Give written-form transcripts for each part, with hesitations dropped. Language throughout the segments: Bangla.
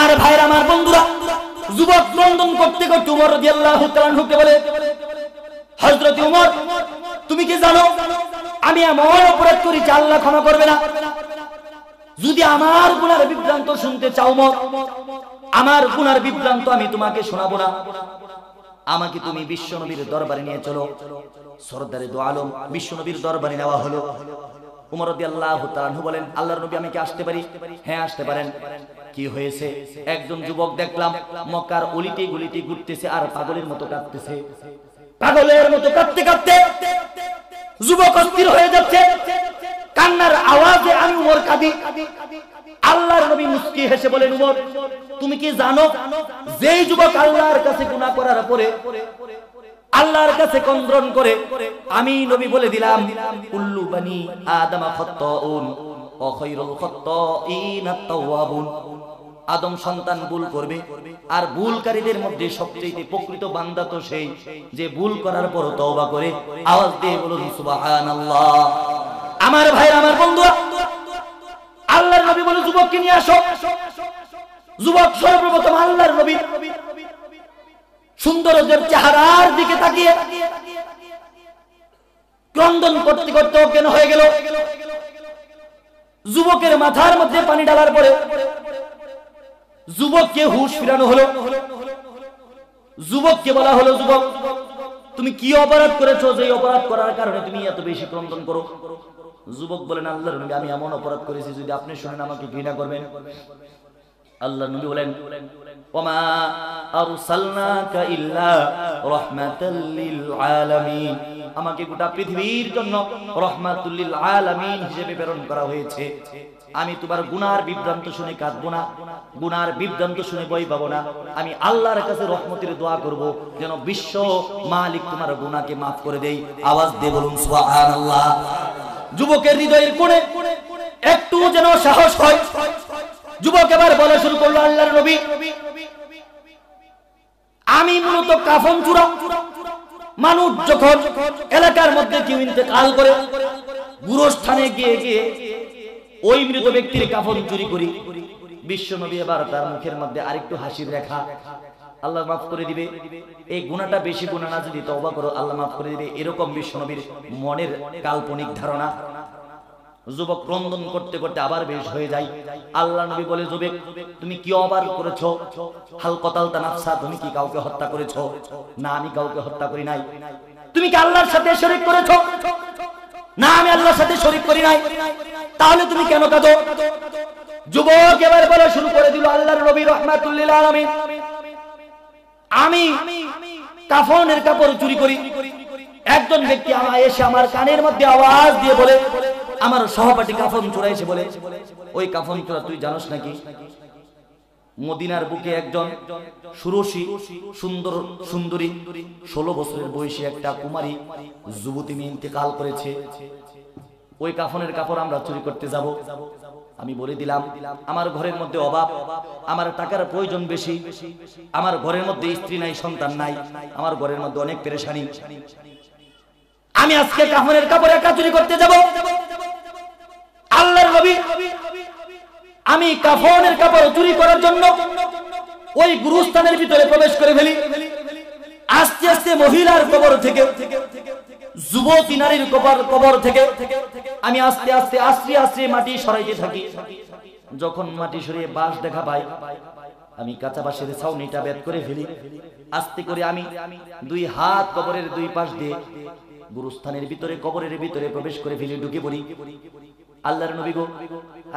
আমার ভাইরা, আমার বন্ধুরা, যুবক ক্রন্দন করতে করতে উমর রাদিয়াল্লাহু তাআলা আনহুকে বলে, হযরত উমর, তুমি কি জানো আমি এমন অপরাধ করেছি আল্লাহ ক্ষমা করবে না? যদি আমার গুনার বিভ্রান্ত শুনতে চাও উমর, আমার গুনার বিভ্রান্ত আমি তোমাকে শোনাবো না, আমাকে তুমি বিশ্বনবীর দরবারে নিয়ে চলো। সরদারে দো আলম বিশ্বনবীর দরবারে নেওয়া হলো। উমর রাদিয়াল্লাহু তাআলা আনহু বলেন, আল্লাহর নবী, আমি কি আসতে পারি? হ্যাঁ, আসতে পারেন। কি হয়েছে? একজন যুবক দেখলাম মক্কার অলিতে গলিতে ঘুরতেছে আর পাগলের মতো কাঁদতেছে। পাগলের মতো কাঁদতে কাঁদতে যুবক অস্থির হয়ে যাচ্ছে, কান্নার আওয়াজে আমি উমর কাঁদি। আল্লাহর নবী মুস্কি হেসে বলেন, উমর, তুমি কি জানো যেই যুবক আল্লাহর কাছে গুনাহ করার পরে আল্লাহর কাছে ক্রন্দন করে, আমি নবী বলে দিলাম, কুল্লু বানি আদম খাত্তাউন ওয়া খায়রুল খাত্তাইনা আত-তাওয়াবুন, আদম সন্তান ভুল করবে, আর ভুলকারীদের মধ্যে সবচেয়ে প্রকৃত বান্দা তো সেই যে ভুল করার পর তওবা করে। আওয়াজ দিয়ে বলুন সুবহানাল্লাহ। আমার ভাইরা, আমার বন্ধুরা, আল্লাহর নবী বলে, যুবককে নিয়ে আসো। যুবক সর্বপ্রথম আল্লাহর নবী সৌন্দর্যের চেহারার দিকে তাকিয়ে ক্রন্দন করতে করতে অজ্ঞান হয়ে গেল। যুবকের মাথার মধ্যে পানি ঢালার পরে যুবককে হুঁশ ফিরানো হলো। যুবককে বলা হলো, যুবক, তুমি কি অপরাধ করেছো যে অপরাধ করার কারণে তুমি এত বেশি ক্রন্দন করো? যুবক বলেন, আল্লাহর নবী, আমি এমন অপরাধ করেছি যদি আপনি শুনেন আমাকে ঘৃণা করবেন। আল্লাহর নবী বলেন, ওমা আরসালনাকা ইল্লা রাহমাতাল লিল আলামিন, আমাকে গোটা পৃথিবীর জন্য রাহমাতুল লিল আলামিন হিসেবে প্রেরণ করা হয়েছে। আমি তোমার গুনার বিভ্রান্ত শুনে কাঁদবো না, গুনার বিভ্রান্ত শুনে ভয় পাবো না। আমি আল্লাহর কাছে রহমতের দোয়া করব যেন বিশ্ব মালিক তোমার গুনাহকে maaf করে দেই। আওয়াজ দিয়ে বলুন সুবহানাল্লাহ। যুবকের হৃদয়ের কোণে একটু যেন সাহস হয়। যুবক এবার বলা শুরু করলো, আল্লাহর নবী, আমি মূলত কাফন চুরা। মানুষ যখন এলাকার মধ্যে কেউ ইন্তেকাল করে, গুরুস্থানে গিয়ে গিয়ে ওই মৃত ব্যক্তির কাফন চুরি করি। বিশ্ব নবী এবার তার মুখের মধ্যে আরেকটু হাসির রেখা, আল্লাহ মাফ করে দিবে, এই গুনাহটা বেশি গুনাহ না, যদি তওবা করো আল্লাহ মাফ করে দিবে, এরকম বিশ্ব নবীর মনের কাল্পনিক ধারণা। যুবক ক্রন্দন করতে করতে আবার বেশ হয়ে যায়। আল্লাহ নবী বলে, যুবক, তুমি কি অপরাধ করেছো? হাল কতালতা নাফসা, তুমি কি কাউকে হত্যা করেছো? না, আমি কাউকে হত্যা করি নাই। তুমি কি আল্লাহর সাথে শরীক করেছো? না, আমি আল্লাহর সাথে শরীক করি নাই। তাহলে তুমি কেন কাঁদো? যুবক এবার বলা শুরু করে দিল, আল্লাহর নবী রাহমাতুল লিল আলামিন, আমি কাফনের কাপড় চুরি করি। একজন ব্যক্তি এসে আমার কানের মধ্যে আওয়াজ দিয়ে বলে, আমার সহপাঠী কাফন চোরাইছে বলে। ওই কাফন চোরা তুই জানোস নাকি? মদিনার বুকে একজন সুরসী সুন্দর সুন্দরী 16 বছরের বয়সী একটা কুমারী যুবতী মেয়ে ইন্তেকাল করেছে। ওই কাফনের কাপড় আমরা চুরি করতে যাব। আমি বলে দিলাম, আমার ঘরের মধ্যে অভাব, আমার টাকার প্রয়োজন বেশি, আমার ঘরের মধ্যে স্ত্রী নাই, সন্তান নাই, আমার ঘরের মধ্যে অনেক পেরেশানি, আমি আজকে কাফনের কাপড় একা চুরি করতে যাব। আল্লাহর নবী, আমি কাফনের কাপড় চুরি করার জন্য ওই গুরুস্থানের ভিতরে প্রবেশ করে ফেলি। আস্তে আস্তে মহিলার কবর থেকে, যুবতী নারীর কবর থেকে আমি আস্তে আস্তে আশ্রে আশ্রে মাটি সরাইতে থাকি। যখন মাটি সরিয়ে বাঁশ দেখা পাই, আমি কাঁচা বাঁশের ছাউনিটা বেদ করে ফেলি। আস্তে করে আমি দুই হাত কবরের দুই পাশ দিয়ে গুরুস্থানের ভিতরে, কবরের ভিতরে প্রবেশ করে ফেলি, ঢুকে পড়ি। আল্লাহর নবী গো,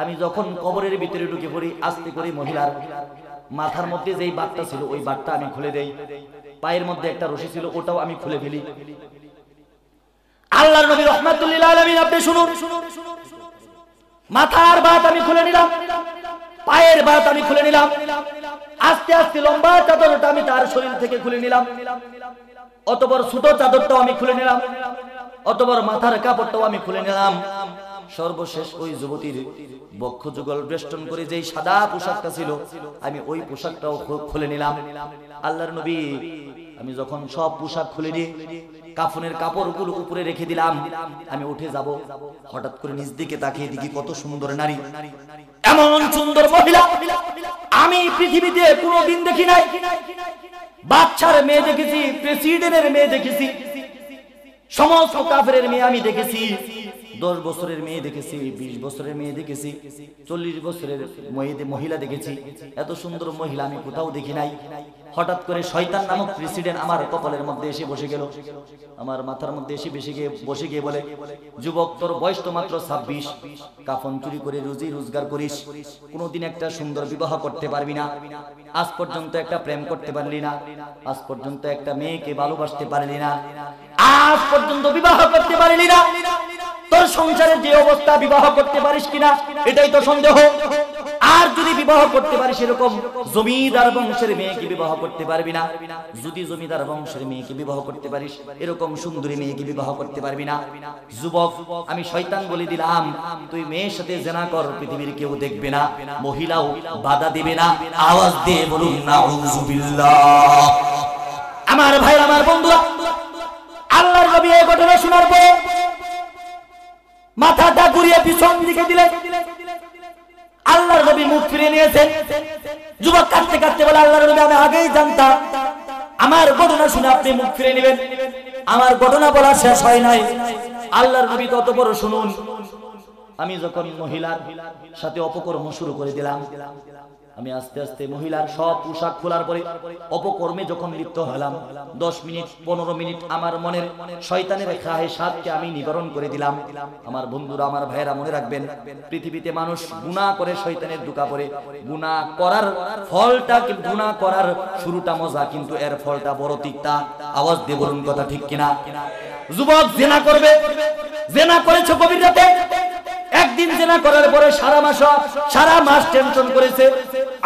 আমি যখন কবরের ভিতরে ঢুকে পড়ি, আস্তে করে মহিলার মাথার মধ্যে যেই বাটটা ছিল ওই বাটটা আমি খুলে দেই। পায়ের মধ্যে একটা রশি ছিল, ওটাও আমি খুলে ফেলি। আল্লাহর নবী রাহমাতুল লিল আলামিন, আপনি শুনুন, মাথার বাট আমি খুলে নিলাম, পায়ের বাট আমি খুলে নিলাম, আস্তে আস্তে লম্বা চাদরটা আমি তার শরীর থেকে খুলে নিলাম, অতঃপর ছোট চাদরটাও আমি খুলে নিলাম, অতঃপর মাথার কাপড়টাও আমি খুলে নিলাম। সর্বশেষ ওই যুবতীর বক্ষ যুগল বেষ্টন করে যেই সাদা পোশাকটা ছিল, আমি ওই পোশাকটাও খুলে নিলাম। আল্লাহর নবী, আমি যখন সব পোশাক খুলে নিয়ে কাফনের কাপড়গুলো উপরে রেখে দিলাম, আমি উঠে যাব, হঠাৎ করে নিজ দিকে তাকিয়ে দেখি কত সুন্দর নারী, এমন সুন্দর মহিলা আমি আমি পৃথিবীতে কোনোদিন দেখি নাই বাচ্চার মেয়ে দেখেছি, প্রেসিডেন্টের মেয়ে দেখেছি, সমস্ত কাফেরের মেয়ে আমি দেখেছি। 10 বছরের মেয়ে দেখেছি, 20 বছরের মেয়ে দেখেছি, 40 বছরের মহিলা দেখেছি। এত সুন্দর মহিলা আমি কোথাও দেখি নাই। হঠাৎ করে শয়তান নামক প্রেসিডেন্ট আমার কপালের মধ্যে এসে বসে গেল, আমার মাথার মধ্যে এসে বসে গিয়ে বলে, যুবক তোর বয়স তো মাত্র 26, কাফন চুরি করে রুজি রোজগার করিস, কোনোদিন একটা সুন্দর বিবাহ করতে পারবি না, আজ পর্যন্ত একটা প্রেম করতে পারলি না, আজ পর্যন্ত একটা মেয়েকে ভালোবাসতে পারলি না, আজ পর্যন্ত বিবাহ করতে পারলি না, তোর সংসারের যে অবস্থা বিবাহ করতে পারিস কিনা এটাই তো সন্দেহ। আর যদি বিবাহ করতে পারিস এরকম জমিদার বংশের মেয়েকে বিবাহ করতে পারবি না, যদি জমিদার বংশের মেয়েকে বিবাহ করতে পারিস এরকম সুন্দরী মেয়েকে বিবাহ করতে পারবি না। যুবক আমি শয়তান বলে দিলাম, তুই মেয়ের সাথে জেনা কর, পৃথিবীর কেউ দেখবে না, মহিলাও বাধা দিবে না। আওয়াজ দিয়ে বলুন নাউযুবিল্লাহ। আমার ভাই আমার বন্ধুরা, আল্লাহর নবী এই ঘটনা শোনার পরে মাথাটা ঘুরিয়ে পিছন দিকে দিলেন। আল্লাহর নবী মুখ ফিরে নিয়েছেন। যুবক কাঁদতে কাঁদতে বলে, আল্লাহর নবী আমি আগেই জানতাম আমার ঘটনা শুনে আপনি মুখ ফিরে নেবেন। আমার ঘটনা বলা শেষ হয় নাই। আল্লাহর নবী তত বড় শুনুন, আমি যখন মহিলার সাথে অপকর্ম শুরু করে দিলাম, আমি আস্তে আস্তে মহিলার সব পোশাক খোলার পরে অপকর্মে যখন লিপ্ত হলাম, 10 মিনিট 15 মিনিট আমার মনের শয়তানের খাহেসাতকে আমি নিবারণ করে দিলাম। আমার বন্ধুরা আমার ভাইয়েরা মনে রাখবেন, পৃথিবীতে মানুষ গুনাহ করে শয়তানের ধোঁকা পড়ে। গুনাহ করার ফলটা, গুনাহ করার শুরুটা মজা, কিন্তু এর ফলটা বড় তিক্তা। আওয়াজ দিয়ে বলুন কথা ঠিক কিনা। যুবক জিনা করবে, জিনা করেছে গভীর রাতে, একদিন জিনা করার পরে সারা মাস টেনশন করেছে,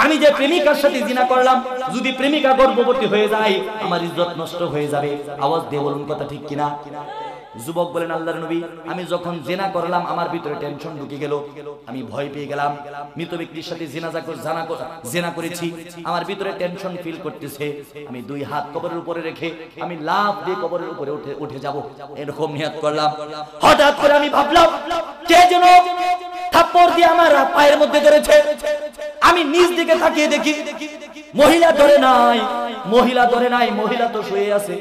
আমি যে প্রেমিকার সাথে জিনা করলাম, যদি প্রেমিকা গর্ভবতী হয়ে যায় আমার ইজ্জত নষ্ট হয়ে যাবে। আওয়াজ দিয়ে বলুন কথা ঠিক কিনা। যুবক বলেন, আল্লাহর নবী আমি যখন জিনা করলাম আমার ভিতরে টেনশন ঢুকে গেল, আমি ভয় পেয়ে গেলাম। মৃত ব্যক্তির সাথে জিনা করেছি, আমার ভিতরে টেনশন ফিল করতেছে। আমি 2 হাত কবরের উপরে রেখে আমি লাফ দিয়ে কবরের উপরে উঠে যাব, এরকম নিয়ত করলাম। হঠাৎ করে আমি ভাবলাম কে যেন থাপ্পড় দিয়ে আমার পায়ের মধ্যে ধরেছে। আমি নিচ দিকে তাকিয়ে দেখি মহিলা ধরে নাই, মহিলা তো শুয়ে আছে,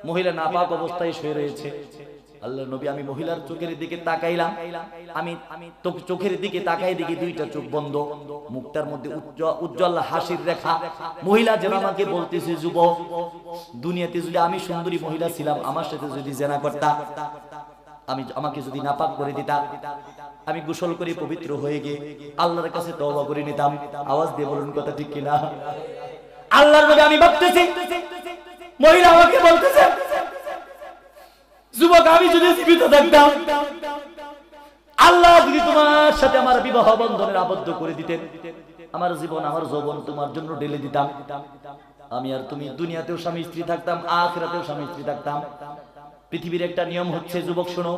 মহিলা নাপাক অবস্থায় শুয়ে রয়েছে। আল্লাহর নবী আমি মহিলার চোখের দিকে তাকাইলাম, আমি চোখের দিকে তাকাই দেখি 2টা চোখ বন্ধ, মুখটার মধ্যে উজ্জ্বল হাসির রেখা। মহিলা যেন আমাকে বলতেছে, যুবক দুনিয়াতে যদি আমি সুন্দরী মহিলা ছিলাম, আমার সাথে যদি জিনা করতা, আমাকে যদি নাপাক করে দিতা, আমি গোসল করে পবিত্র হয়ে গিয়ে আল্লাহর কাছে তওবা করে নিতাম। আওয়াজ দিয়ে বলুন কথা ঠিক কিনা। আল্লাহর নবী আমি ভাবতেছি, মহিলা আমাকে বলতেছে, যুবক আমি যদি জীবিত থাকতাম, আল্লাহ যদি তোমার সাথে আমার বিবাহ বন্ধনের আবদ্ধ করে দিতেন, আমার জীবন আমার যৌবন তোমার জন্য ঢেলে দিতাম, আমি আর তুমি দুনিয়াতেও স্বামী স্ত্রী থাকতাম, আখিরাতেও স্বামী স্ত্রী থাকতাম। পৃথিবীর একটা নিয়ম হচ্ছে, যুবক শোনো,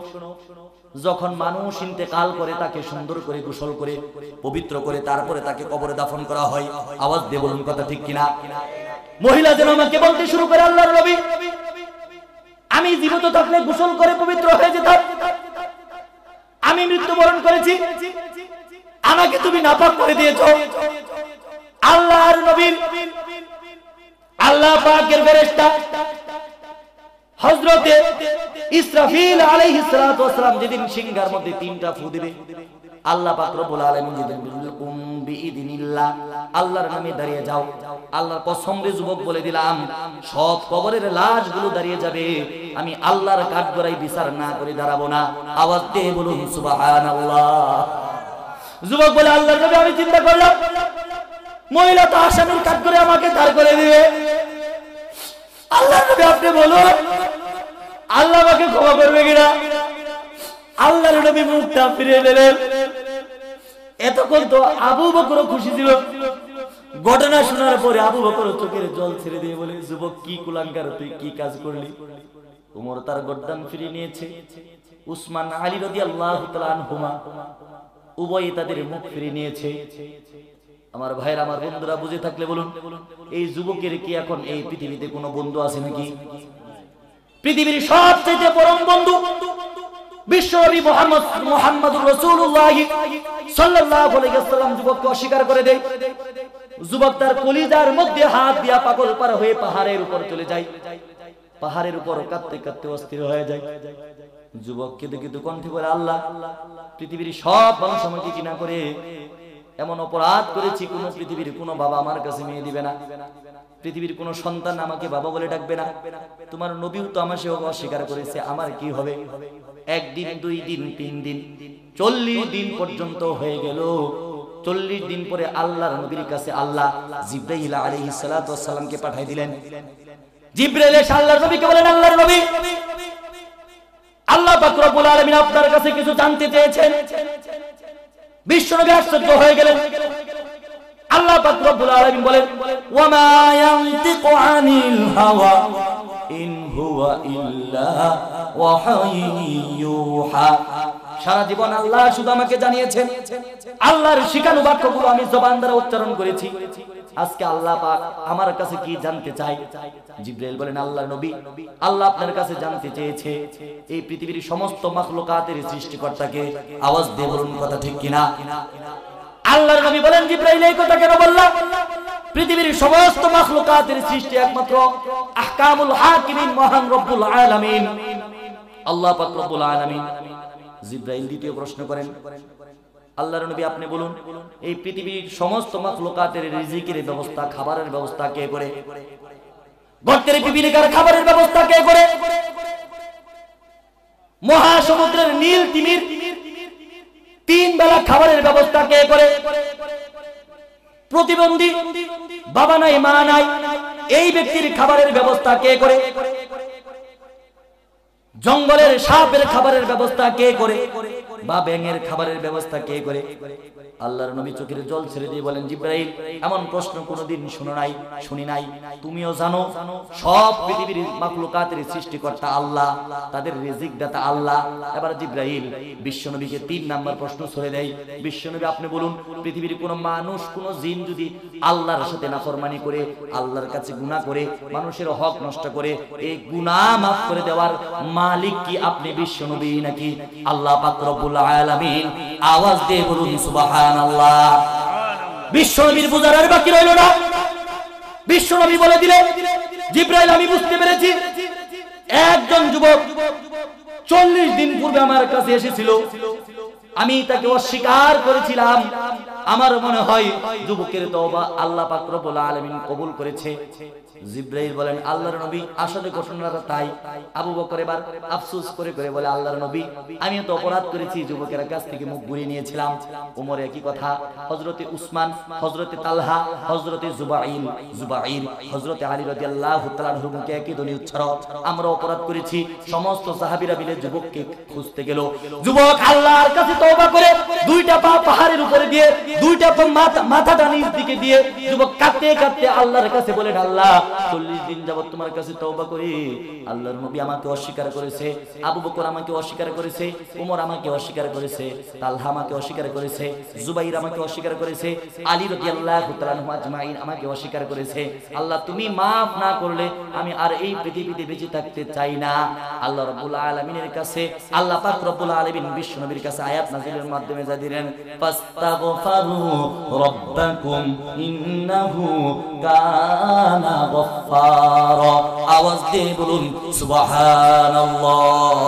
যখন মানুষ ইন্তেকাল করে তাকে সুন্দর করে গোসল করে পবিত্র করে তারপরে তাকে কবরে দাফন করা হয়। আওয়াজ দিয়ে বলুন কথা ঠিক কিনা। মহিলা যেন আমাকে বলতে শুরু করে, আল্লাহর নবী আমি জীবিত থাকলে গোসল করে পবিত্র হয়ে যেতাম, আমি মৃত্যুবরণ করেছি, আমাকে তুমি নাপাক করে দিয়েছো। আল্লাহর নবীর আল্লাহ পাকের ফেরেশতা হযরতে ইসরাফিল আলাইহিস সালাতু ওয়াস সালাম যেদিন সিংহার মধ্যে 3টা ফু দিবে, আল্লাহ পাক রব্বুল আলামিন যেদিন বিলকুম বিইذنিল্লাহ আল্লাহর নামে দাঁড়িয়ে যাও, আল্লাহর কসম রে যুবক বলে দিলাম সব কবরের লাশগুলো দাঁড়িয়ে যাবে, আমি আল্লাহর কাঠগড়ায় বিচার না করে দাঁড়াবো না। আওয়াজ দিয়ে বলুন সুবহানাল্লাহ। যুবক বলে, আল্লাহর নবী আমি চিন্তা করলাম মহিলা তো আসামির কাঠগড়ায় আমাকে দাঁড় করে দিবে, আল্লাহর নবী আপনি বলুন আল্লাহ আমাকে ক্ষমা করবে কিনা। আল্লাহর নবী মুখটা ফিরে নিলেন। এতক্ষণ তো আবু বকর খুশি ছিল, ঘটনা শোনার পরে আবু বকর চোখের জল ছেড়ে দিয়ে বলে, যুবক কি কুলাঙ্গার, তুই কি কাজ করলি। উমর তার গর্দান ফিরিয়ে নিয়েছে, উসমান আলী রাদিয়াল্লাহু তাআলা আনহুমা উভয় তাদের মুখ ফিরিয়ে নিয়েছে। আমার ভাইরা আমার বন্ধুরা বুঝে থাকলে বলুন, এই যুবকের কি এখন এই পৃথিবীতে কোনো বন্ধু আছে নাকি? পৃথিবীর সবচেয়ে পরম বন্ধু বিশ্বনবী মুহাম্মদুর রাসূলুল্লাহ সাল্লাল্লাহু আলাইহি ওয়াসাল্লাম যুবককে অস্বীকার করে দেয়। যুবক তার কলিজার মধ্যে হাত দিয়া পাগল পারা হয়ে পাহাড়ের উপর চলে যায়। পাহাড়ের উপর কাঁদতে কাঁদতে অস্থির হয়ে যায়। যুবক কেঁদে কেঁদে কণ্ঠে বলে, আল্লাহ, পৃথিবীর সব মানুষ আমাকে ঘৃণা করে, এমন অপরাধ করেছি কোন পৃথিবীর কোন বাবা আমার কাছে মেয়ে দিবে না, পৃথিবীর কোন সন্তান আমাকে বাবা বলে ডাকবে না, তোমার নবীও তো আমার সে অস্বীকার করেছে, আমার কি হবে? একদিন, 2 দিন, 3 দিন, 40 দিন পর্যন্ত হয়ে গেল। 40 দিন পরে আল্লাহর নবীর কাছে আল্লাহ জিবরাইল আলাইহিস সালাতু ওয়াস সালামকে পাঠিয়ে দিলেন। জিবরাইল এসে আল্লাহর নবীকে বলেন, আল্লাহর নবী, আল্লাহ পাক রব্বুল আলামিন আপনার কাছে কিছু জানতে চেয়েছেন। বিশ্বনবী আশ্চর্য হয়ে গেলেন। আল্লাহ পাক রব্বুল আলামিন বলেন, ওয়া মা ইয়ানতিকু আনিল হাওয়া ইন হুয়া ইল্লা ওয়াহাইয়ুহা। সারা জীবন আল্লাহ শুধু আমাকে জানিয়েছেন, আল্লাহর শিখানো বাক্যগুলো আমি জবান দ্বারা উচ্চারণ করেছি। আজকে আল্লাহ পাক আমার কাছে কি জানতে চাই? জিবরাইল বলেন, আল্লাহর নবী, আল্লাহ আপনার কাছে জানতে চেয়েছে এই পৃথিবীর সমস্ত মাখলুকাতের সৃষ্টিকর্তাকে। আওয়াজ দিয়ে বলুন কথা ঠিক কিনা? আল্লাহর নবী বলেন, জিবরাইল এই কথা কেন বললা? পৃথিবীর সমস্ত মাখলুকাতের সৃষ্টি একমাত্র আহকামুল হাকিমিন মহান রব্বুল আলামিন আল্লাহ পাক রব্বুল আলামিন। জিবরাইল দ্বিতীয় প্রশ্ন করেন, আল্লাহর নবী আপনি বলুন, এই পৃথিবীর সমস্ত মাখলুকাতের রিজিকের ব্যবস্থা, খাবারের ব্যবস্থা কে করে? গর্তের পিপিলিকার খাবারের ব্যবস্থা কে করে? মহাসমুদ্রের নীল তিমির 3 বেলা খাবারের ব্যবস্থা কে করে? প্রতিবন্ধী, বাবা নাই মা নাই, এই ব্যক্তির খাবারের ব্যবস্থা কে করে? জঙ্গলের সাপের খাবারের ব্যবস্থা কে করে? বা ব্যাঙের খাবারের ব্যবস্থা কে করে? আল্লাহর নবী চোখের জল ছেড়ে দিয়ে বলেন, জিবরাইল এমন প্রশ্ন কোনোদিন শুনি নাই। তুমিও জানো সব পৃথিবীর মাখলুকাতের সৃষ্টিকর্তা আল্লাহ, তাদের রিজিক দাতা আল্লাহ। এবার জিবরাইল বিশ্বনবীকে 3 নাম্বার প্রশ্ন ছড়ে দেয়, বিশ্বনবী আপনি বলুন, পৃথিবীর কোন মানুষ, কোন জিন যদি আল্লাহর সাথে নাফরমানি করে, আল্লাহর কাছে গুনাহ করে, মানুষের হক নষ্ট করে, এই গুনাহ মাফ করে দেওয়ার মালিক কি আপনি বিশ্বনবী নাকি আল্লাহ পাক রব্বুল আলামিন? আওয়াজ দিয়ে বলুন সুবহানাল্লাহ। বিশ্বনবীর বুঝার আর বাকি রইল না। বিশ্বনবী বলে দিলেন, জিবরাইল আমি বুঝতে পেরেছি, একজন যুবক 40 দিন পূর্বে আমার কাছে এসেছিল, আমি তাকে অস্বীকার করেছিলাম। আমার মনে হয় যুবকের তওবা আল্লাহ পাক রব্বুল আলামিন কবুল করেছে। জিবরাইল বলেন, আল্লাহর নবী আসলে ঘটনাটা তাই। আবু বকর এবার আফসোস করে করে বলে, আল্লাহর নবী আমি তো অপরাধ করেছি, যুবকের কাছ থেকে মুখ ঘুরিয়ে নিয়েছিলাম। ওমর একই কথা, হযরতে উসমান, হযরতে তালহা, হযরতে জুবাইর, হযরতে আলী রাদিয়াল্লাহু তাআলা আনহুর মুখে একই ধ্বনি উচ্চারণ, আমরা অপরাধ করেছি। সমস্ত সাহাবীরা মিলে যুবককে খুঁজতে গেল। যুবক আল্লাহর কাছে তওবা করে 2টা পা পাহাড়ের উপরে দিয়ে, 2টা পা মাথাটা নিচ দিকে দিয়ে যুবক কাঁদতে কাঁদতে আল্লাহর কাছে বলেন, আল্লাহ 40 দিন যাবত তোমার কাছে তওবা করি, আল্লাহর নবী আমাকে অস্বীকার করেছে, আবু বকর আমাকে অস্বীকার করেছে, ওমর আমাকে অস্বীকার করেছে, তালহা আমাকে অস্বীকার করেছে, জুবাইর আমাকে অস্বীকার করেছে, আলী রাদিয়াল্লাহু তাআলা আনহু আজমাইন আমাকে অস্বীকার করেছে। আল্লাহ তুমি মাফ না করলে আমি আর এই পৃথিবীতে বেঁচে থাকতে চাই না। আল্লাহ রাব্বুল আলামিনের কাছে, আল্লাহ পাক রব্বুল আলামিন বিশ্ব নবীর কাছে আয়াত নাযিলের মাধ্যমে যা দিলেন, ফাস্তাগফিরু রাব্বাকুম ইন্নাহু কানা গফফারা। আওয়াজ দিয়ে বলুন সুবহানাল্লাহ।